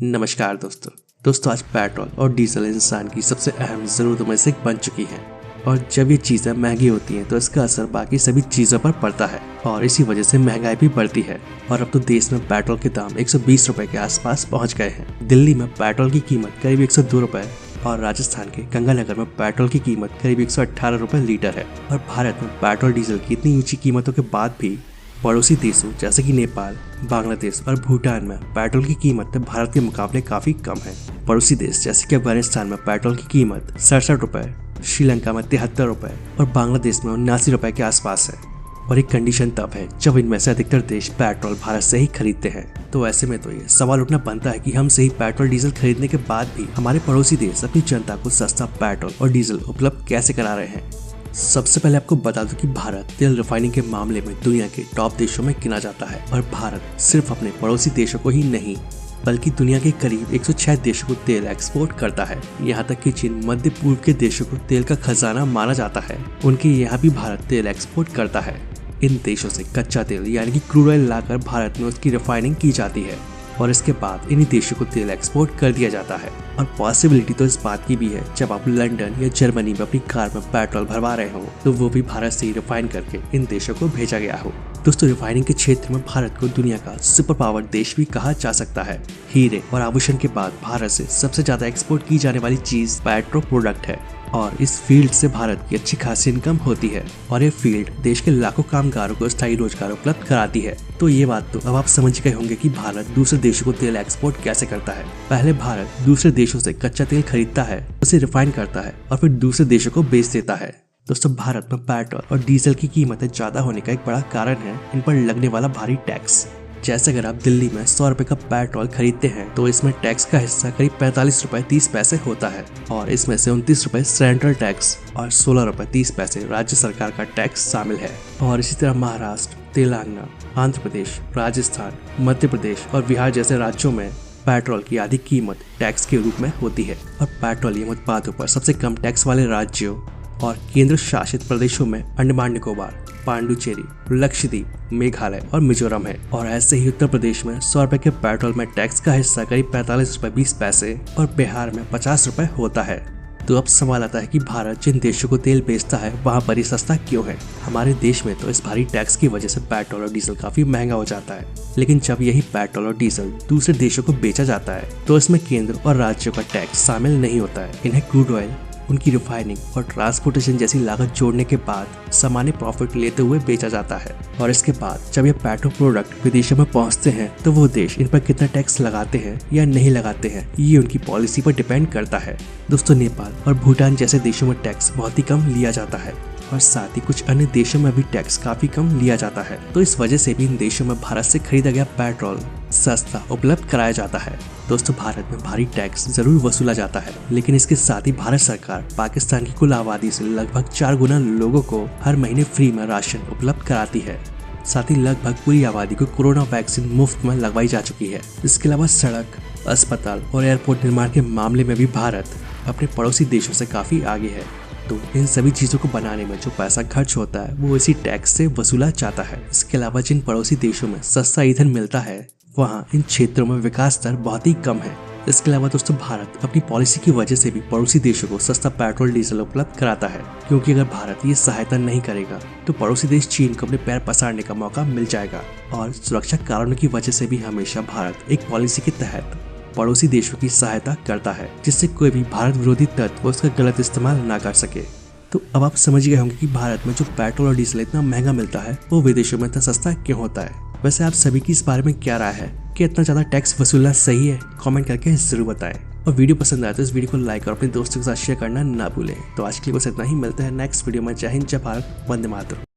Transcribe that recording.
नमस्कार दोस्तों आज पेट्रोल और डीजल इंसान की सबसे अहम ज़रूरतों में से एक बन चुकी हैं और जब ये चीज़ें महंगी होती हैं तो इसका असर बाकी सभी चीज़ों पर पड़ता है और इसी वजह से महंगाई भी बढ़ती है। और अब तो देश में पेट्रोल के दाम 120 रुपए के आसपास पहुंच गए हैं। दिल्ली में पेट्रोल की कीमत करीब 102 रुपए और राजस्थान के गंगानगर में पेट्रोल की कीमत करीब 118 रुपए लीटर है। और भारत में पेट्रोल डीजल की इतनी ऊंची कीमतों के बाद भी पड़ोसी देशों जैसे कि नेपाल, बांग्लादेश और भूटान में पेट्रोल की कीमत भारत के मुकाबले काफी कम है। पड़ोसी देश जैसे कि अफगानिस्तान में पेट्रोल की कीमत 67 रुपए, श्रीलंका में 73 रुपए और बांग्लादेश में 79 रुपए के आसपास है। और एक कंडीशन तब है जब इनमें से अधिकतर देश पेट्रोल भारत से ही खरीदते हैं। तो ऐसे में तो ये सवाल उठना बनता है कि हम से ही पेट्रोल डीजल खरीदने के बाद भी हमारे पड़ोसी देश अपनी जनता को सस्ता पेट्रोल और डीजल उपलब्ध कैसे करा रहे हैं। सबसे पहले आपको बता दूं कि भारत तेल रिफाइनिंग के मामले में दुनिया के टॉप देशों में गिना जाता है। और भारत सिर्फ अपने पड़ोसी देशों को ही नहीं बल्कि दुनिया के करीब 106 देशों को तेल एक्सपोर्ट करता है। यहाँ तक कि जिन मध्य पूर्व के देशों को तेल का खजाना माना जाता है उनके यहाँ भी भारत तेल एक्सपोर्ट करता है। इन देशों से कच्चा तेल यानी कि क्रूड ऑयल लाकर भारत में उसकी रिफाइनिंग की जाती है और इसके बाद इन्हीं देशों को तेल एक्सपोर्ट कर दिया जाता है। और पॉसिबिलिटी तो इस बात की भी है जब आप लंदन या जर्मनी में अपनी कार में पेट्रोल भरवा रहे हो तो वो भी भारत से ही रिफाइन करके इन देशों को भेजा गया हो। दोस्तों रिफाइनिंग के क्षेत्र में भारत को दुनिया का सुपर पावर देश भी कहा जा सकता है। हीरे और आभूषण के बाद भारत से सबसे ज्यादा एक्सपोर्ट की जाने वाली चीज पेट्रो प्रोडक्ट है और इस फील्ड से भारत की अच्छी खासी इनकम होती है और ये फील्ड देश के लाखों कामगारों को स्थायी रोजगार उपलब्ध कराती है। तो ये बात तो अब आप समझ गए होंगे कि भारत दूसरे देशों को तेल एक्सपोर्ट कैसे करता है। पहले भारत दूसरे देशों से कच्चा तेल खरीदता है, उसे रिफाइन करता है और फिर दूसरे देशों को बेच देता है। दोस्तों भारत में पेट्रोल और डीजल की कीमतें ज्यादा होने का एक बड़ा कारण है इन पर लगने वाला भारी टैक्स। जैसे अगर आप दिल्ली में 100 रुपए का पेट्रोल खरीदते हैं तो इसमें टैक्स का हिस्सा करीब 45 रुपए 30 पैसे होता है और इसमें से 29 रुपए सेंट्रल टैक्स और 16 रुपए 30 पैसे राज्य सरकार का टैक्स शामिल है। और इसी तरह महाराष्ट्र, तेलंगाना, आंध्र प्रदेश, राजस्थान, मध्य प्रदेश और बिहार जैसे राज्यों में पेट्रोल की आधी कीमत टैक्स के रूप में होती है। और पेट्रोलियम उत्पादों पर सबसे कम टैक्स वाले राज्यों और केंद्र शासित प्रदेशों में अंडमान निकोबार, पांडुचेरी, लक्षद्वीप, मेघालय और मिजोरम है। और ऐसे ही उत्तर प्रदेश में 100 रुपए के पेट्रोल में टैक्स का हिस्सा करीब 45 रुपए 20 पैसे और बिहार में 50 रुपए होता है। तो अब सवाल आता है कि भारत जिन देशों को तेल बेचता है वहाँ पर ही सस्ता क्यों है। हमारे देश में तो इस भारी टैक्स की वजह से पेट्रोल और डीजल काफी महंगा हो जाता है, लेकिन जब यही पेट्रोल और डीजल दूसरे देशों को बेचा जाता है तो इसमें केंद्र और राज्यों का टैक्स शामिल नहीं होता है। इन्हें क्रूड ऑयल, उनकी रिफाइनिंग और ट्रांसपोर्टेशन जैसी लागत जोड़ने के बाद सामान्य प्रॉफिट लेते हुए बेचा जाता है। और इसके बाद जब ये पेट्रोल प्रोडक्ट विदेशों में पहुंचते हैं तो वो देश इन पर कितना टैक्स लगाते हैं या नहीं लगाते हैं ये उनकी पॉलिसी पर डिपेंड करता है। दोस्तों नेपाल और भूटान जैसे देशों में टैक्स बहुत ही कम लिया जाता है और साथ ही कुछ अन्य देशों में भी टैक्स काफी कम लिया जाता है। तो इस वजह से भी इन देशों में भारत से खरीदा गया पेट्रोल सस्ता उपलब्ध कराया जाता है। दोस्तों भारत में भारी टैक्स जरूर वसूला जाता है, लेकिन इसके साथ ही भारत सरकार पाकिस्तान की कुल आबादी से लगभग 4 गुना लोगों को हर महीने फ्री में राशन उपलब्ध कराती है। साथ ही लगभग पूरी आबादी को कोरोना वैक्सीन मुफ्त में लगवाई जा चुकी है। इसके अलावा सड़क, अस्पताल और एयरपोर्ट निर्माण के मामले में भी भारत अपने पड़ोसी देशों से काफी आगे है। तो इन सभी चीजों को बनाने में जो पैसा खर्च होता है वो इसी टैक्स से वसूला जाता है। इसके अलावा जिन पड़ोसी देशों में सस्ता ईंधन मिलता है वहाँ इन क्षेत्रों में विकास दर बहुत ही कम है। इसके अलावा दोस्तों भारत अपनी पॉलिसी की वजह से भी पड़ोसी देशों को सस्ता पेट्रोल डीजल उपलब्ध कराता है, क्योंकि अगर भारत ये सहायता नहीं करेगा तो पड़ोसी देश चीन को अपने पैर पसारने का मौका मिल जाएगा। और सुरक्षा कारणों की वजह से भी हमेशा भारत एक पॉलिसी के तहत पड़ोसी देशों की सहायता करता है जिससे कोई भी भारत विरोधी तत्व उसका गलत इस्तेमाल ना कर सके। तो अब आप समझ गए होंगे कि भारत में जो पेट्रोल और डीजल इतना महंगा मिलता है वो विदेशों में इतना सस्ता क्यों होता है। वैसे आप सभी की इस बारे में क्या राय है कि इतना ज्यादा टैक्स वसूलना सही है? कमेंट करके जरूर बताएं। और वीडियो पसंद आए तो इस वीडियो को लाइक और अपने दोस्तों के साथ शेयर करना ना भूलें। तो आज के लिए बस इतना ही, मिलते हैं नेक्स्ट वीडियो में। जय हिंद, जय भारत, वंदे मातरम।